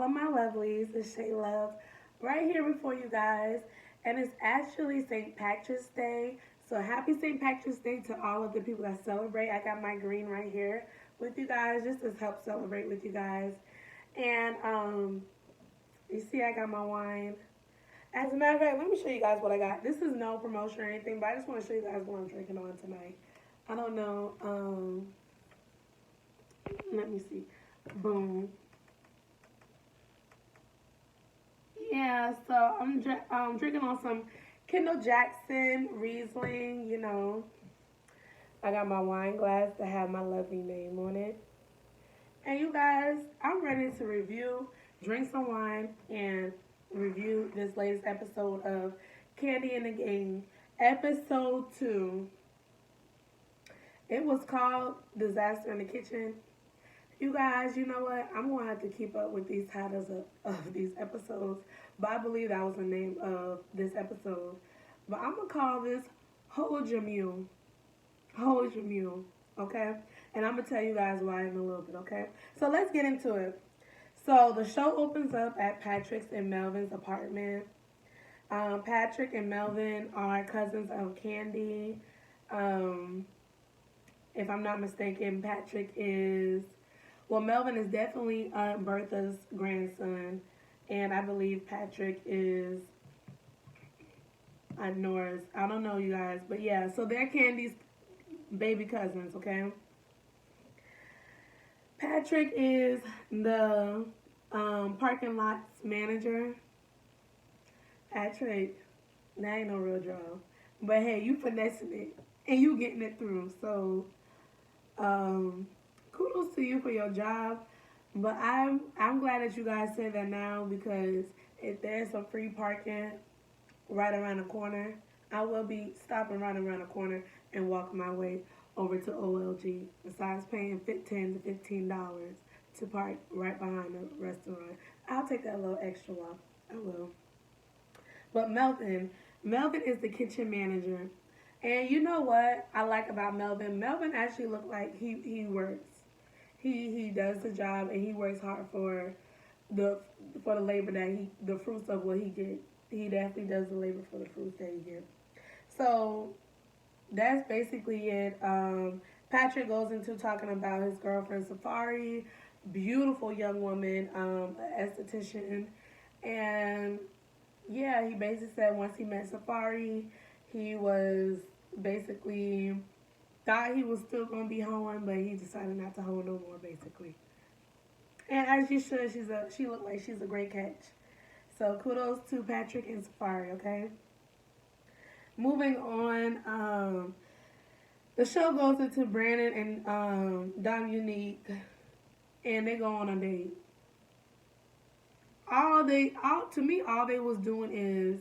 my lovelies. It's Shayluv right here before you guys. And it's actually St. Patrick's Day. So happy St. Patrick's Day to all of the people that celebrate. I got my green right here with you guys just to help celebrate with you guys. And you see I got my wine. As a matter of fact, let me show you guys what I got. This is no promotion or anything, but I just want to show you guys what I'm drinking on tonight. I don't know. Let me see. Boom. Yeah, so I'm drinking on some Kendall Jackson Riesling. I got my wine glass that have my lovely name on it. And you guys, I'm ready to drink some wine, and review this latest episode of Kandi in the Game, episode 2. It was called Disaster in the Kitchen. You guys, you know what? I'm going to have to keep up with these titles of these episodes. But I believe that was the name of this episode. But I'm going to call this Hold Your Mule. Hold Your Mule. Okay? And I'm going to tell you guys why in a little bit. Okay? So let's get into it. So the show opens up at Patrick's and Melvin's apartment. Patrick and Melvin are cousins of Kandi. If I'm not mistaken, Melvin is definitely Bertha's grandson, and I believe Patrick is Nora's. I don't know, you guys, but yeah, so they're Kandi's baby cousins, okay? Patrick is the parking lots manager. Patrick, that ain't no real job. But hey, you finessing it, and you getting it through, so kudos to you for your job, but I'm glad that you guys said that now, because if there's some free parking right around the corner, I will be stopping right around the corner and walking my way over to OLG. Besides paying $10 to $15 to park right behind the restaurant, I'll take that little extra walk. I will. But Melvin is the kitchen manager. And you know what I like about Melvin? Melvin actually looked like he works. He does the job, and he works hard for the labor that the fruits of what he get. He definitely does the labor for the fruits that he get. So that's basically it. Patrick goes into talking about his girlfriend Safari, beautiful young woman, esthetician, and yeah, he basically said once he met Safari, he was basically thought he was still gonna be hoeing, but he decided not to hoe no more, basically. And as you should, she looked like she's a great catch. So kudos to Patrick and Safari, okay? Moving on, the show goes into Brandon and Dom Unique, and they go on a date. All they was doing is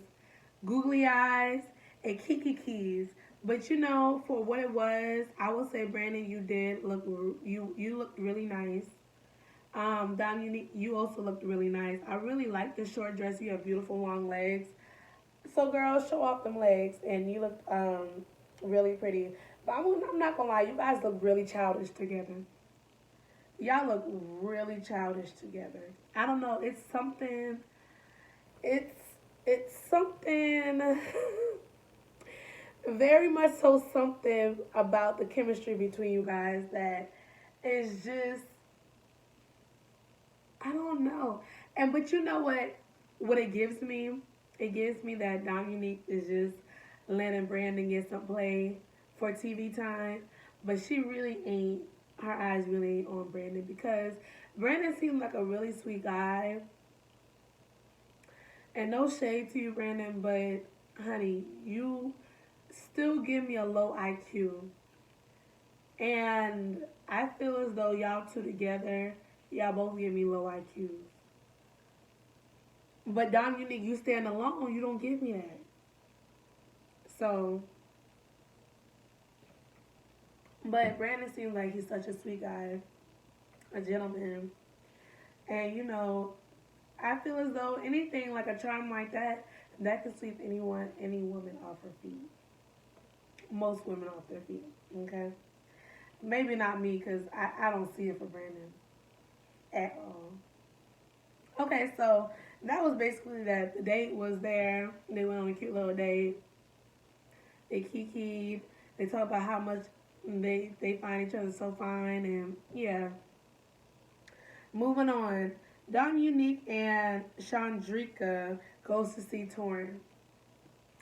googly eyes and kiki keys. But for what it was, I would say, Brandon, you looked really nice. Dom, you also looked really nice. I really like the short dress. You have beautiful long legs. So girls, show off them legs, and you look really pretty. But I'm not gonna lie, you guys look really childish together. Y'all look really childish together. I don't know. It's something. It's something. Very much so, something about the chemistry between you guys that is just, I don't know. But you know what it gives me? It gives me that Dom Unique is just letting Brandon get some play for TV time, but she really ain't. Her eyes really ain't on Brandon, because Brandon seems like a really sweet guy. And no shade to you, Brandon, but honey, you still give me a low IQ. And I feel as though y'all two together, y'all both give me low IQs. But Dom Unique, you stand alone, you don't give me that. So, but Brandon seems like he's such a sweet guy, a gentleman. And I feel as though anything like a charm like that could sweep any woman off her feet. Most women off their feet, okay? Maybe not me, because I don't see it for Brandon at all. Okay, Okay, so that was basically that. The date was there. They went on a cute little date. They kikied. They talked about how much they find each other so fine, and yeah. Moving on. Dom Unique and Chandrika goes to see Torn.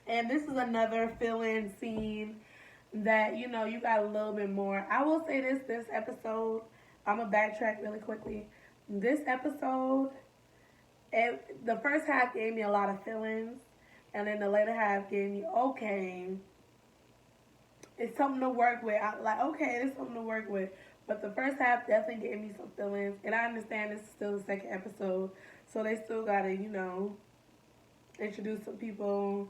And this is another fill-in scene that, you got a little bit more. I will say this episode, I'm going to backtrack really quickly. This episode, the first half gave me a lot of feelings, and then the later half gave me, okay, it's something to work with. I like, okay, it's something to work with. But the first half definitely gave me some feelings, and I understand this is still the second episode, so they still gotta, introduce some people,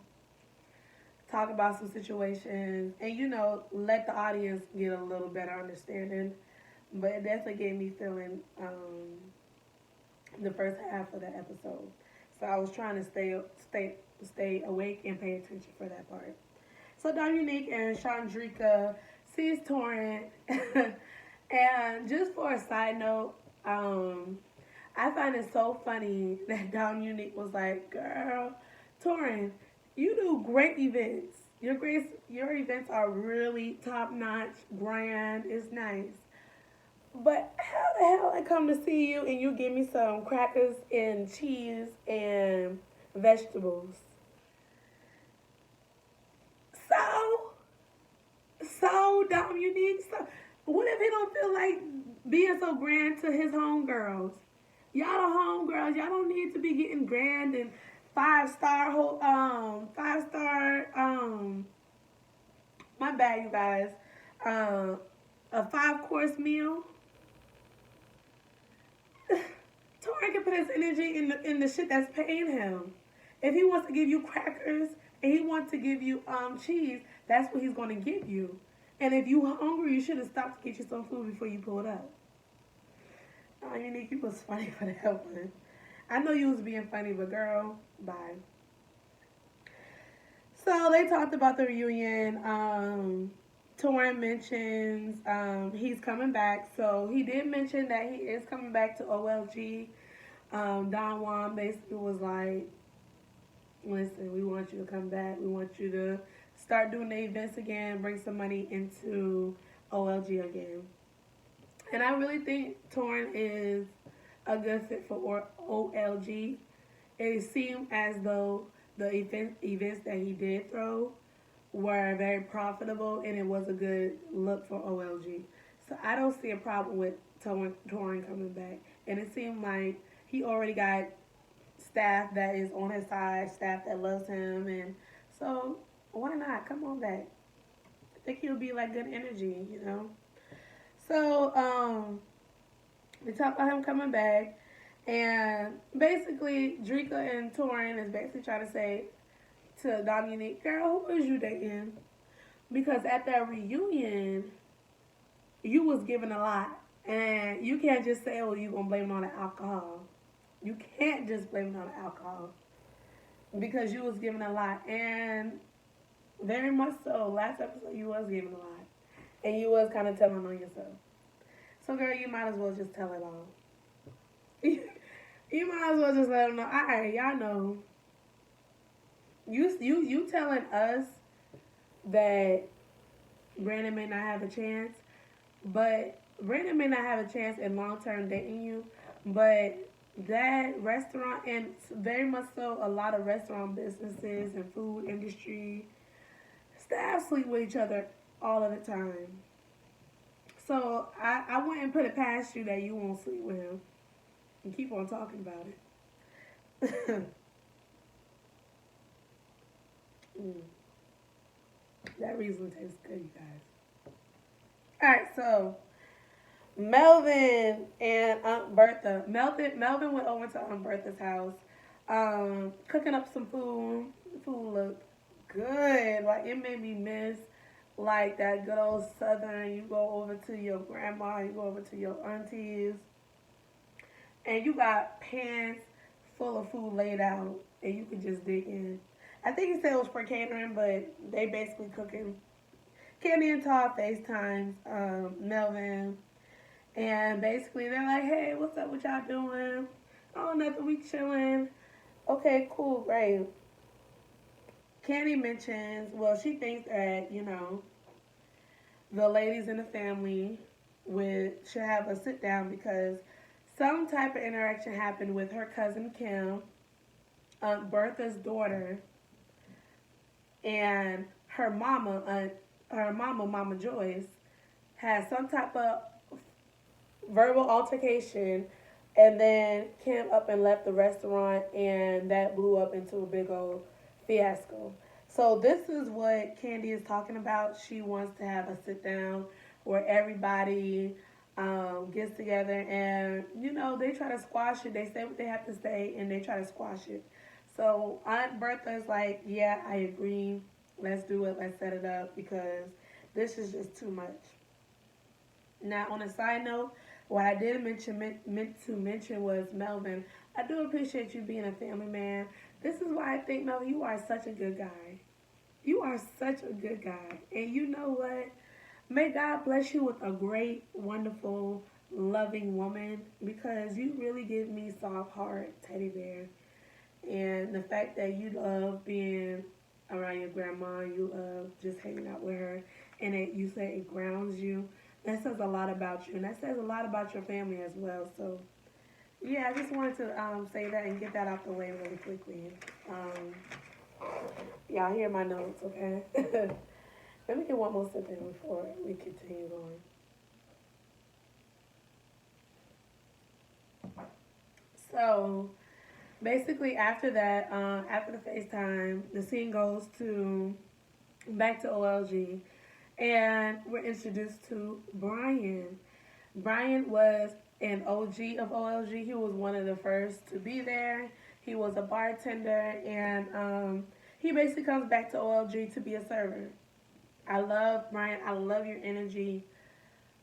talk about some situations, and let the audience get a little better understanding. But it definitely gave me feeling the first half of the episode. So I was trying to stay awake and pay attention for that part. So Dominique and Chandrika sees Torrent, and just for a side note, I find it so funny that Dominique was like, "Girl, Torrent, you do great events. Your events are really top notch, grand. It's nice. But how the hell I come to see you and you give me some crackers and cheese and vegetables? So, Dom Unique. So, what if he don't feel like being so grand to his homegirls? Y'all the homegirls. Y'all don't need to be getting grand and five star my bad, you guys. A 5-course meal. Tori can put his energy in the shit that's paying him. If he wants to give you crackers and he wants to give you cheese, that's what he's gonna give you. And if you hungry, you should have stopped to get you some food before you pulled up. Oh, Unique, you was funny for that one. I know you was being funny, but girl, bye. So they talked about the reunion. Torrin mentions he's coming back. So he did mention that he is coming back to OLG. Don Juan basically was like, listen, we want you to come back. We want you to start doing the events again, bring some money into OLG again. And I really think Torrin is a good fit for OLG. It seemed as though the events that he did throw were very profitable, and it was a good look for OLG. So I don't see a problem with Torrin coming back. And it seemed like he already got staff that is on his side, staff that loves him, and so why not? Come on back. I think he'll be like good energy, So we talk about him coming back, and basically Drika and Torrin is basically trying to say to Dominique, girl, who is you dating? Because at that reunion, you was given a lot. And you can't just say, oh, you going to blame it on the alcohol. You can't just blame it on the alcohol. Because you was given a lot. And very much so, last episode, you was given a lot. And you was kind of telling on yourself. So, girl, you might as well just tell it all. You might as well just let them know. All right, y'all know. You telling us that Brandon may not have a chance, but Brandon may not have a chance in long-term dating you, but that restaurant, and very much so a lot of restaurant businesses and food industry, staff sleep with each other all of the time. So I wouldn't put it past you that you won't sleep with him and keep on talking about it. That Riesling tastes good, you guys. Alright, so Melvin and Aunt Bertha. Melvin went over to Aunt Bertha's house, cooking up some food. The food looked good. Like, it made me miss like that good old Southern. You go over to your grandma, you go over to your aunties, and you got pans full of food laid out, and you could just dig in. I think he said it was for catering, but they basically cooking. Kandi and Todd FaceTimes Melvin, and basically they're like, hey, what's up, what y'all doing? Oh, nothing. We chilling. Okay, cool, great. Kandi mentions, well, she thinks that, the ladies in the family should have a sit down because some type of interaction happened with her cousin Kim, Aunt Bertha's daughter, and Mama Joyce, had some type of verbal altercation, and then Kim up and left the restaurant, and that blew up into a big old fiasco. So this is what Kandi is talking about. She wants to have a sit down where everybody gets together, and they try to squash it. They say what they have to say, and they try to squash it. So Aunt Bertha is like, "Yeah, I agree. Let's do it. Let's set it up because this is just too much." Now, on a side note, what I did meant to mention was Melvin. I do appreciate you being a family man. This is why I think, Melvin, you are such a good guy. You are such a good guy. And you know what? May God bless you with a great, wonderful, loving woman because you really give me soft heart teddy bear. And the fact that you love being around your grandma, you love just hanging out with her, and you say it grounds you. That says a lot about you, and that says a lot about your family as well. So, yeah, I just wanted to say that and get that out the way really quickly. Y'all hear my notes, okay? Let me get one more sip in before we continue going. So, basically, after that, after the FaceTime, the scene goes to back to OLG, and we're introduced to Brian. Brian was an OG of OLG. He was one of the first to be there. He was a bartender, and he basically comes back to OLG to be a server. I love Brian. I love your energy.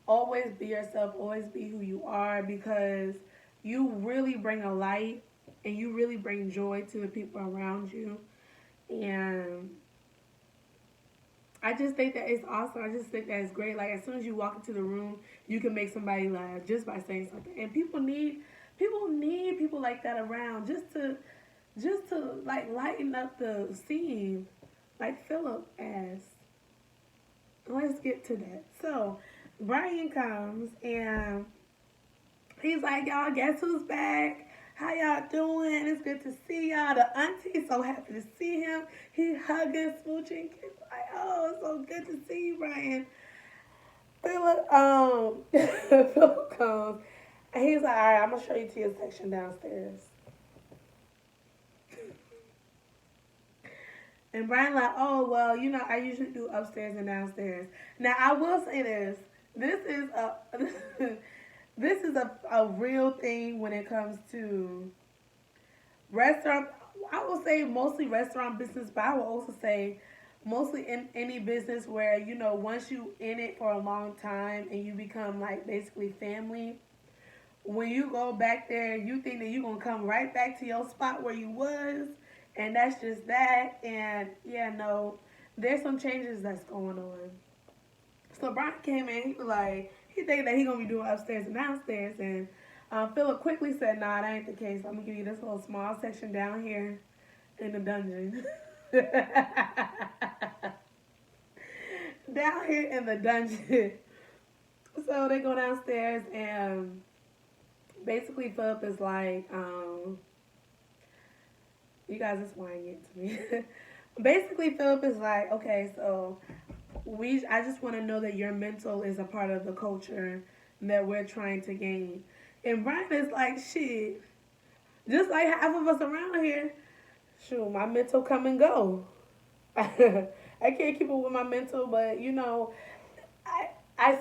Always be yourself. Always be who you are because you really bring a light and you really bring joy to the people around you. And I just think that it's awesome. I just think that it's great. Like as soon as you walk into the room, you can make somebody laugh just by saying something. And people need people like that around just to like lighten up the scene. Like Philip asked. Let's get to that. So Brian comes and he's like, "Y'all, guess who's back? How y'all doing? It's good to see y'all." The auntie's so happy to see him. He hugging, smooching, kids like, "Oh, it's so good to see you, Brian." Philip, Philip comes and he's like, "All right, I'm gonna show you to your section downstairs." And Brian like, "Oh well, I usually do upstairs and downstairs." Now I will say this: this is a this is a real thing when it comes to restaurant. I will say mostly restaurant business, but I will also say mostly in any business where once you in it for a long time and you become like basically family. When you go back there, you think that you're gonna come right back to your spot where you was, and that's just that. And yeah, no, there's some changes that's going on. So Brian came in, he was like, he think that he gonna be doing upstairs and downstairs, and Philip quickly said, "Nah, that ain't the case. I'm gonna give you this little small section down here in the dungeon." Down here in the dungeon. So they go downstairs, and basically Philip is like, you guys, this wine get to me. Basically Philip is like, "Okay, so I just want to know that your mental is a part of the culture that we're trying to gain." And Brian is like, "Shit, just like half of us around here, shoot, my mental come and go. I can't keep up with my mental, but I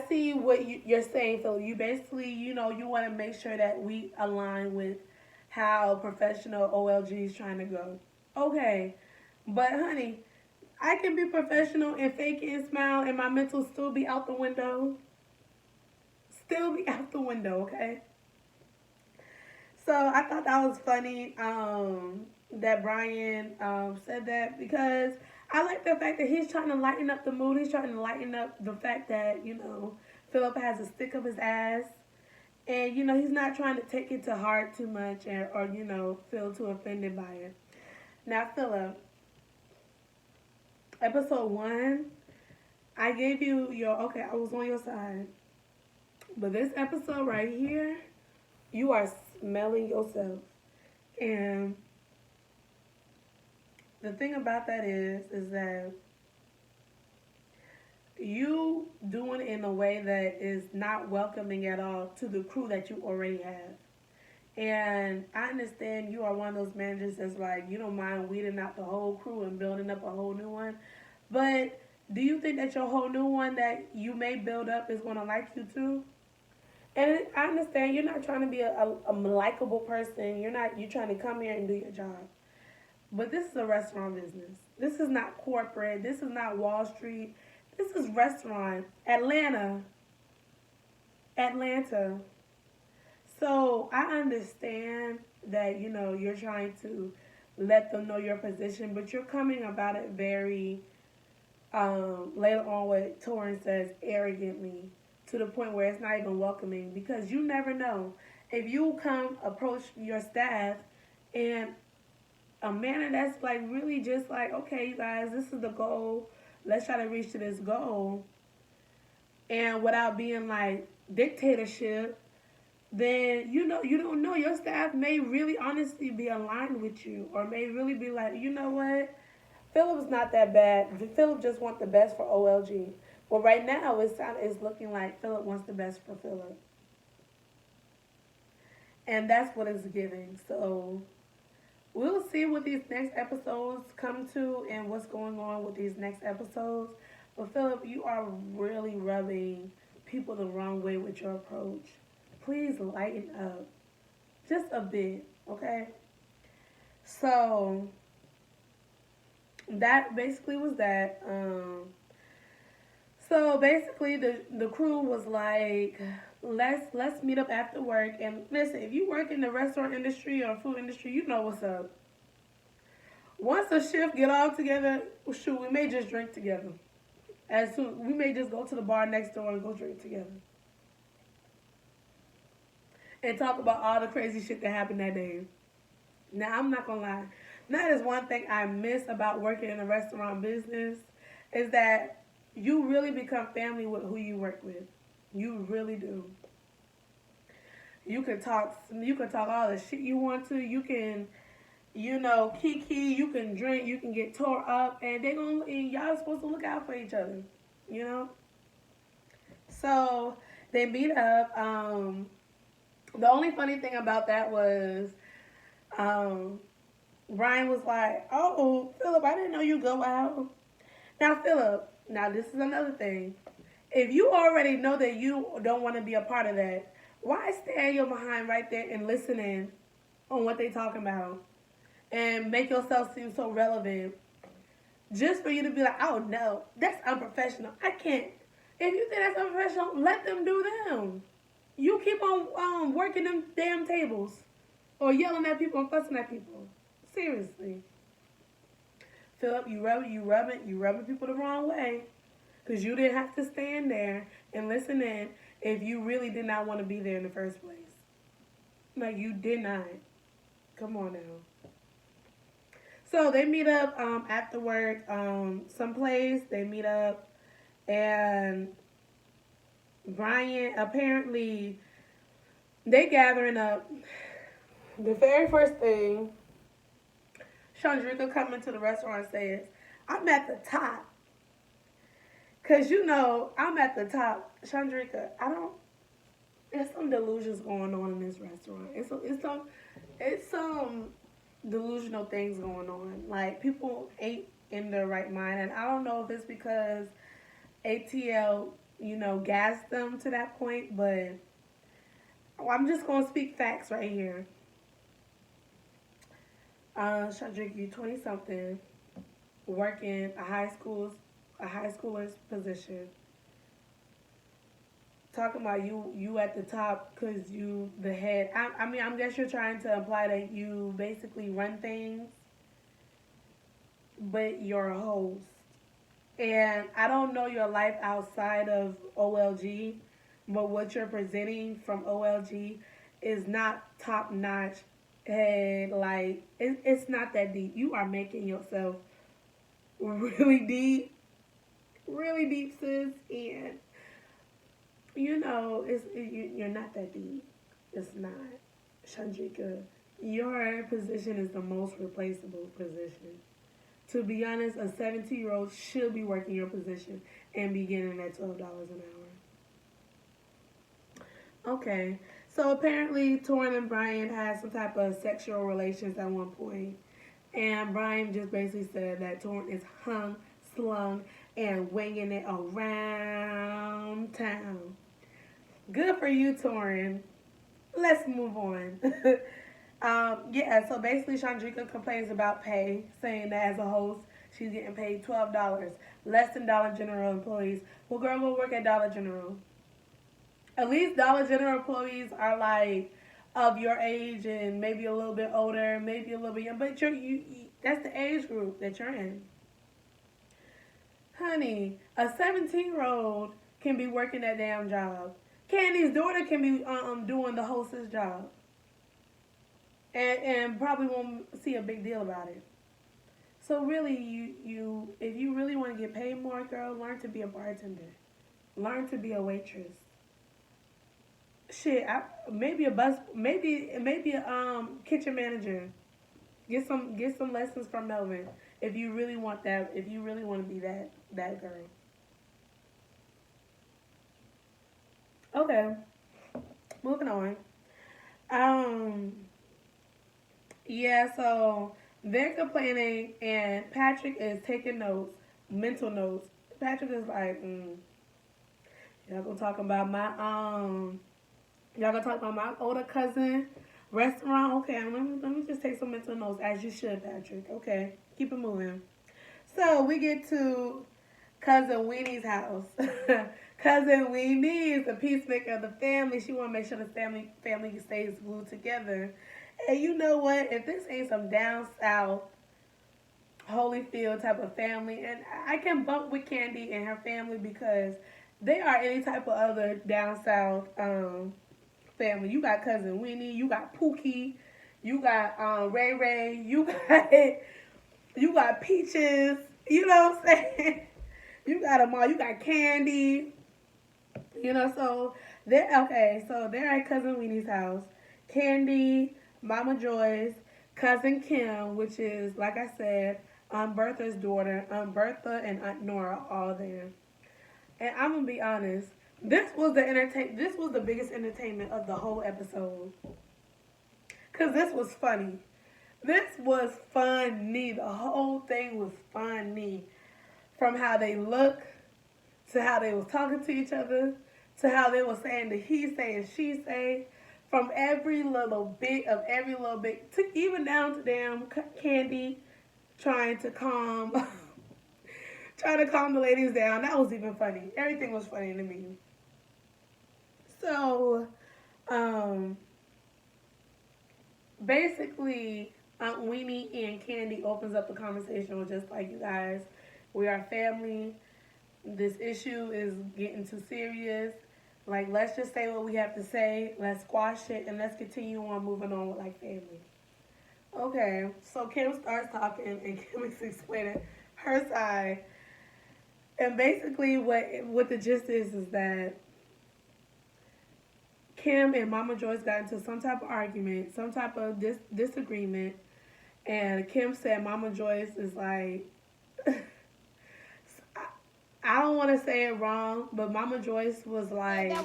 see what you're saying, Phil. You basically, you want to make sure that we align with how professional OLG is trying to go. Okay, but honey, I can be professional and fake it and smile, and my mental still be out the window. Still be out the window, okay?" So I thought that was funny that Brian said that because I like the fact that he's trying to lighten up the mood. He's trying to lighten up the fact that Philip has a stick up his ass, And, he's not trying to take it to heart too much or, feel too offended by it. Now, Philip, episode 1, I gave you okay, I was on your side. But this episode right here, you are smelling yourself. And the thing about that is that you doing it in a way that is not welcoming at all to the crew that you already have. And I understand you are one of those managers that's like, you don't mind weeding out the whole crew and building up a whole new one. But do you think that your whole new one that you may build up is going to like you too? And I understand you're not trying to be a likable person. You're trying to come here and do your job. But this is a restaurant business. This is not corporate. This is not Wall Street. This is restaurant. Atlanta. So I understand that, you're trying to let them know your position, but you're coming about it very, later on what Torrin says, arrogantly, to the point where it's not even welcoming, because you never know. If you approach your staff and a manner that's like really just like, okay, you guys, this is the goal. Let's try to reach to this goal. And without being like dictatorship, then you don't know. Your staff may really honestly be aligned with you, or may really be like, you know what? Philip's not that bad. Philip just wants the best for OLG. Well, right now it's looking like Philip wants the best for Philip. And that's what it's giving. So we'll see what these next episodes come to and what's going on with these next episodes. But Philip, you are really rubbing people the wrong way with your approach. Please lighten up. Just a bit, okay? So that basically was that. So basically the crew was like, let's meet up after work. And listen, if you work in the restaurant industry or food industry, you know what's up. Once a shift get all together, shoot, we may just drink together. We may just go to the bar next door and go drink together. And talk about all the crazy shit that happened that day. Now, I'm not gonna lie. That is one thing I miss about working in a restaurant business, is that you really become family with who you work with. You really do. You can talk all the shit you want to. You can, kiki, you can drink, you can get tore up, and y'all supposed to look out for each other, So they meet up. The only funny thing about that was, Brian was like, "Oh, Philip, I didn't know you go out." Now, Philip, this is another thing. If you already know that you don't want to be a part of that, why stand your behind right there and listening on what they talking about and make yourself seem so relevant just for you to be like, "Oh no, that's unprofessional. I can't." If you think that's unprofessional, let them do them. You keep on working them damn tables or yelling at people and fussing at people. Seriously. Philip, you rubbing people the wrong way, because you didn't have to stand there and listen in if you really did not want to be there in the first place. Like, you did not. Come on now. So they meet up after work, someplace. They meet up, and Brian, apparently, they gathering up. The very first thing, Chandrika coming to the restaurant says, "I'm at the top." Because, I'm at the top. Chandrika, there's some delusions going on in this restaurant. It's some delusional things going on. Like, people ain't in their right mind. And I don't know if it's because ATL, gassed them to that point, but I'm just going to speak facts right here. Chandrika, you 20-something, working a high schooler's position. Talking about you at the top because you the head. I guess you're trying to imply that you basically run things, but you're a host. And I don't know your life outside of OLG, but what you're presenting from OLG is not top notch. And like it's not that deep. You are making yourself really deep, really deep, sis, and you're not that deep. It's not, Shandrika. Your position is the most replaceable position. To be honest, a 17-year-old should be working your position and be getting at $12 an hour. Okay, so apparently Torrin and Brian had some type of sexual relations at one point, and Brian just basically said that Torrin is hung, slung, and winging it around town. Good for you, Torrin. Let's move on. Yeah, so basically, Chandrika complains about pay, saying that as a host, she's getting paid $12, less than Dollar General employees. Well, girl, go work at Dollar General. At least Dollar General employees are like of your age and maybe a little bit older, maybe a little bit young, but that's the age group that you're in. Honey, a 17-year-old can be working that damn job. Candy's daughter can be doing the hostess job. And probably won't see a big deal about it. So really, you if you really want to get paid more, girl, learn to be a bartender, learn to be a waitress. Shit, maybe a bus, maybe a kitchen manager. Get some lessons from Melvin if you really want that. If you really want to be that girl. Okay, moving on. Um, Yeah, so they're complaining, and Patrick is taking notes, mental notes. Patrick is like, y'all gonna talk about y'all gonna talk about my older cousin restaurant. Okay, let me just take some mental notes, as you should, Patrick. Okay, keep it moving. So we get to cousin Weenie's house. Cousin Weenie is the peacemaker of the family. She want to make sure the family stays glued together. And you know what? If this ain't some down south Holyfield type of family, and I can bump with Kandi and her family because they are any type of other down south family. You got cousin Winnie, you got Pookie, you got Ray Ray, you got Peaches. You know what I'm saying? You got them all. You got Kandi. So they're okay. So they're at cousin Winnie's house. Kandi, Mama Joyce, cousin Kim, which is like I said, Aunt Bertha's daughter, Aunt Bertha and Aunt Nora, all there. And I'm gonna be honest, This was the biggest entertainment of the whole episode, cause this was funny. This was funny. The whole thing was funny, from how they look to how they was talking to each other to how they were saying the he say and she say. From every little bit, to even down to damn Kandi trying to calm, trying to calm the ladies down. That was even funny. Everything was funny to me. So, um, basically, Aunt Weenie and Kandi opens up the conversation with just like, you guys, we are family. This issue is getting too serious. Like, let's just say what we have to say. Let's squash it and let's continue on moving on with like family. Okay, so Kim starts talking and Kim is explaining her side. And basically, what the gist is that Kim and Mama Joyce got into some type of argument, some type of disagreement, and Kim said Mama Joyce is like, I don't want to say it wrong, but Mama Joyce was like,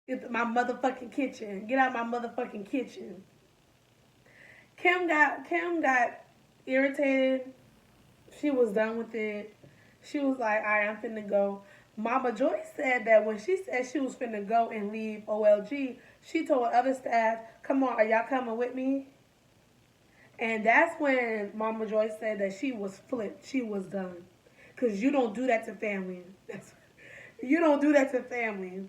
"Get my motherfucking kitchen. Get out my motherfucking kitchen." Kim got irritated. She was done with it. She was like, "All right, I'm finna go." Mama Joyce said that when she said she was finna go and leave OLG, She told other staff, come on, are y'all coming with me? And that's when Mama Joyce said that she was flipped. She was done. Because you don't do that to family. You don't do that to family.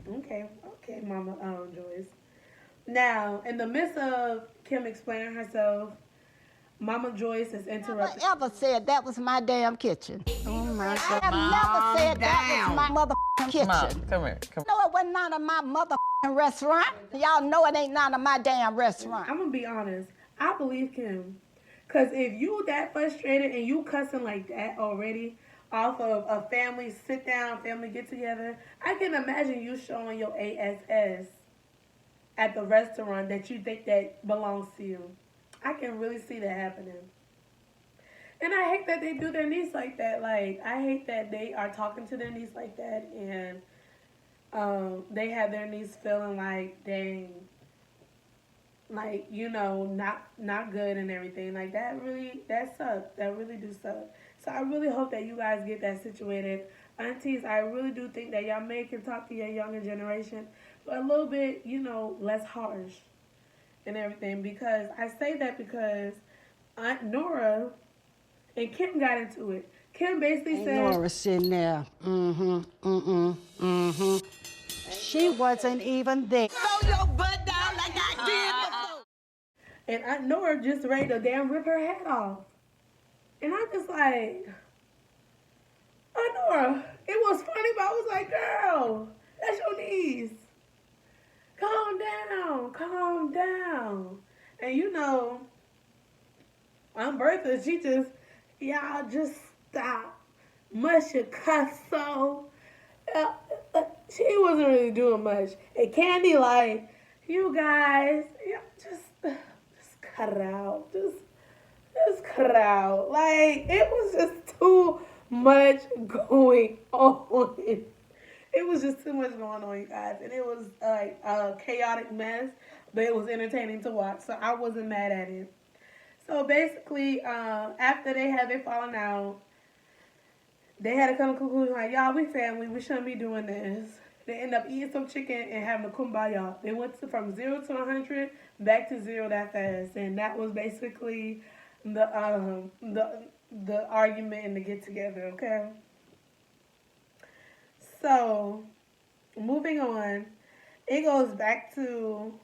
Okay, okay, Mama Joyce. Now, in the midst of Kim explaining herself, Mama Joyce is interrupted. Never ever said that was my damn kitchen. Oh my God. I have never said that was my motherfucking kitchen. Mom, come here. No, it wasn't none of my motherfucking restaurant. Y'all know it ain't none of my damn restaurant. I'm gonna be honest. I believe Kim. Cause if you that frustrated and you cussing like that already off of a family sit down, family get together, I can imagine you showing your ASS at the restaurant that you think that belongs to you. I can really see that happening. And I hate that they do their niece like that. Like, I hate that they are talking to their niece like that, and they have their niece feeling like, dang, like, you know, not good and everything. Like, that sucks. That really do suck. So I really hope that you guys get that situated. Aunties, I really do think that y'all may can talk to your younger generation, but a little bit, you know, less harsh and everything. Because I say that because Aunt Nora and Kim got into it. Kim basically said, Nora sitting there. She wasn't even there. Throw your butt down like I did before. and Aunt Nora just ready to damn rip her head off. And I'm just like, Aunt Nora, it was funny, but I was like, girl, that's your niece. Calm down, calm down. And you know, Aunt Bertha, she just, y'all just stop. Much you cuss so. She wasn't really doing much. And Kandi like, you guys, yeah, just cut it out. Just cut it out. Like, it was just too much going on. It was just too much going on, you guys. And it was like a chaotic mess, but it was entertaining to watch. So I wasn't mad at it. So basically, after they had their falling out, they had to come to a conclusion like, y'all, we family. We shouldn't be doing this. They end up eating some chicken and having a kumbaya. They went from 0 to 100 back to 0 that fast. And that was basically the argument and the get together, okay? So, moving on, it goes back to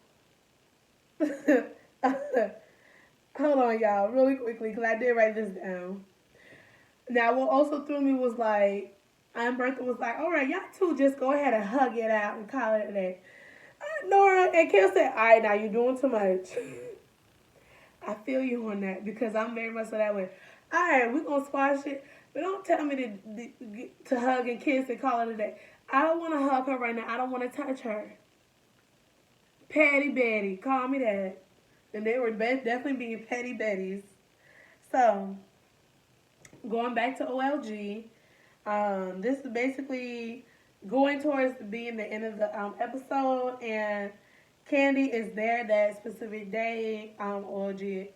hold on, y'all, really quickly, because I did write this down. Now, what also threw me was like, Aunt Bertha was like, all right, y'all two just go ahead and hug it out and call it a day. Nora and Kim said, all right, now you're doing too much. I feel you on that because I'm very much so that way. All right, we're going to squash it, but don't tell me to hug and kiss and call it a day. I don't want to hug her right now. I don't want to touch her. Patty Betty, call me that. And they were definitely being petty betties. So, going back to OLG, this is basically going towards being the end of the episode, and Kandi is there that specific day. OLG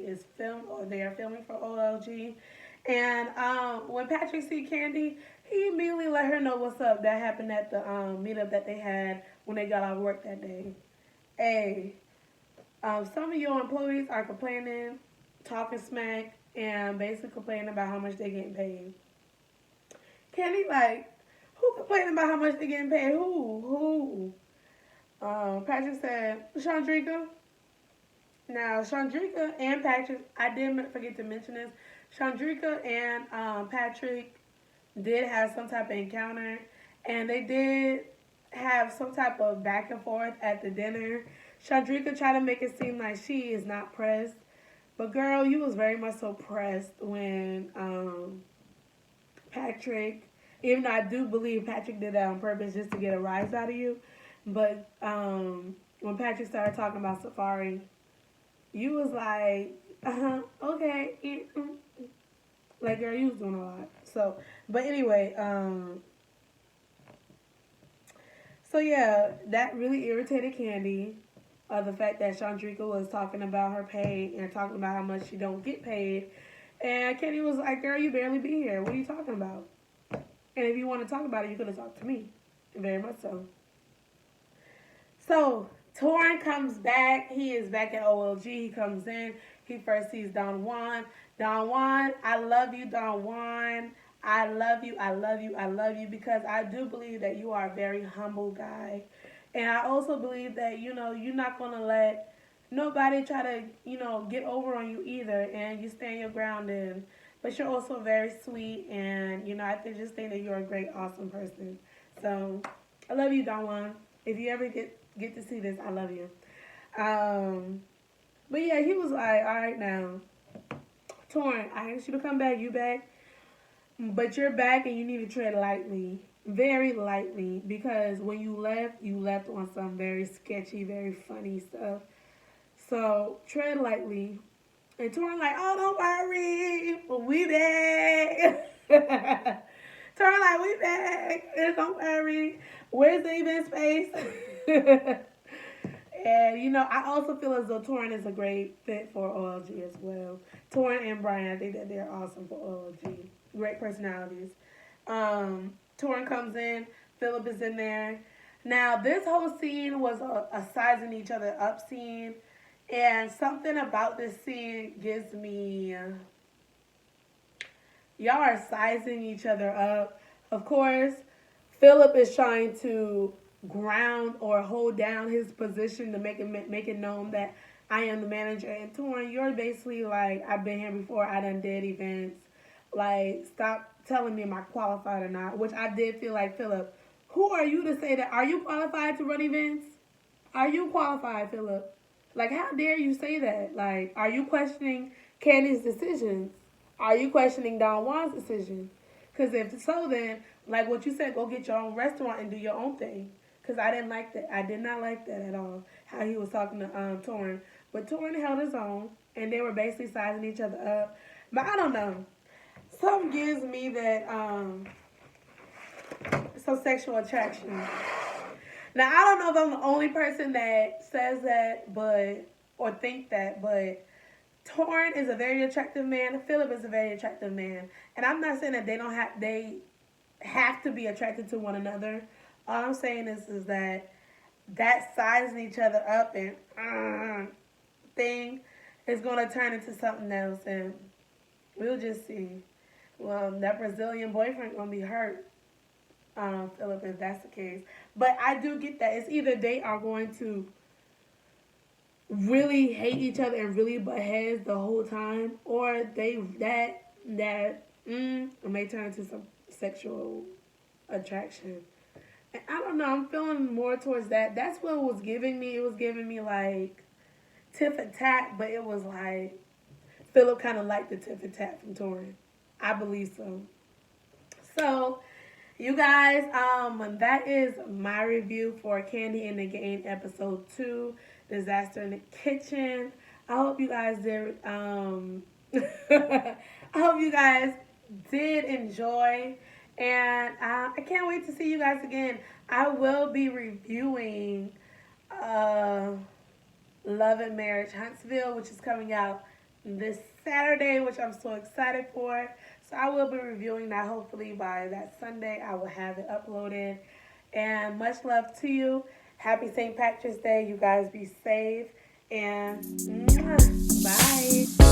is filmed, or they are filming for OLG. And when Patrick see Kandi, he immediately let her know what's up. That happened at the meetup that they had when they got off work that day. Hey, some of your employees are complaining, talking smack, and basically complaining about how much they're getting paid. Kandi like, who complaining about how much they're getting paid? Who? Patrick said, Chandrika. Now, Chandrika and Patrick, I did forget to mention this. Chandrika and Patrick did have some type of encounter, and they did have some type of back and forth at the dinner. Chandrika tried to make it seem like she is not pressed, but girl, you was very much so pressed when Patrick, even though I do believe Patrick did that on purpose just to get a rise out of you, but when Patrick started talking about Safari, you was like, okay. Like, girl, you was doing a lot. So, but anyway, so yeah, that really irritated Kandi. The fact that Chandrika was talking about her pay and talking about how much she don't get paid. And Kandi was like, girl, you barely be here. What are you talking about? And if you want to talk about it, you could have talked to me. Very much so. So Torrin comes back. He is back at OLG. He comes in. He first sees Don Juan. Don Juan, I love you, Don Juan. I love you. I love you. I love you because I do believe that you are a very humble guy. And I also believe that, you're not going to let nobody try to, get over on you either. And you stand your ground in. But you're also very sweet. And, just think that you're a great, awesome person. So I love you, Don Juan. If you ever get to see this, I love you. But yeah, he was like, all right now, Torrin, I asked you to come back, you back, but you're back and you need to tread lightly, very lightly, because when you left on some very sketchy, very funny stuff. So tread lightly. And Torrin like, oh, don't worry, we back. Torrin like, we back, don't worry. Where's the event space? And, I also feel as though Torrin is a great fit for OLG as well. Torrin and Brian, I think that they're awesome for OLG. Great personalities. Torrin comes in. Philip is in there. Now, this whole scene was a sizing each other up scene. And something about this scene gives me... y'all are sizing each other up. Of course, Philip is trying to ground or hold down his position to make it known that I am the manager. And Torrin, you're basically like, I've been here before, I done did events. Like, stop telling me am I qualified or not, which I did feel like, Philip, who are you to say that? Are you qualified to run events? Are you qualified, Philip? Like, how dare you say that? Like, are you questioning Kandi's decisions? Are you questioning Don Juan's decision? Because if so, then, like what you said, go get your own restaurant and do your own thing. Because I didn't like that. I did not like that at all, how he was talking to Torrin. But Torrin held his own, and they were basically sizing each other up. But I don't know. Something gives me that some sexual attraction. Now, I don't know if I'm the only person that says that, or think that, but Torrin is a very attractive man. Philip is a very attractive man. And I'm not saying that they have to be attracted to one another. All I'm saying is that sizing each other up and thing is going to turn into something else. And we'll just see. Well, that Brazilian boyfriend going to be hurt, Philip, if that's the case. But I do get that. It's either they are going to really hate each other and really butt heads the whole time, or that may turn into some sexual attraction. And I don't know, I'm feeling more towards that. That's what it was giving me. It was giving me like tiff and tat, but it was like Philip kind of liked the tiff and tat from Torrin. I believe so. So, you guys, that is my review for Kandi in the Game episode 2, Disaster in the Kitchen. I hope you guys did. I hope you guys did enjoy, and I can't wait to see you guys again. I will be reviewing Love and Marriage Huntsville, which is coming out this Saturday, which I'm so excited for. So I will be reviewing that. Hopefully by that Sunday I will have it uploaded. And much love to you. Happy St. Patrick's Day. You guys be safe. And bye.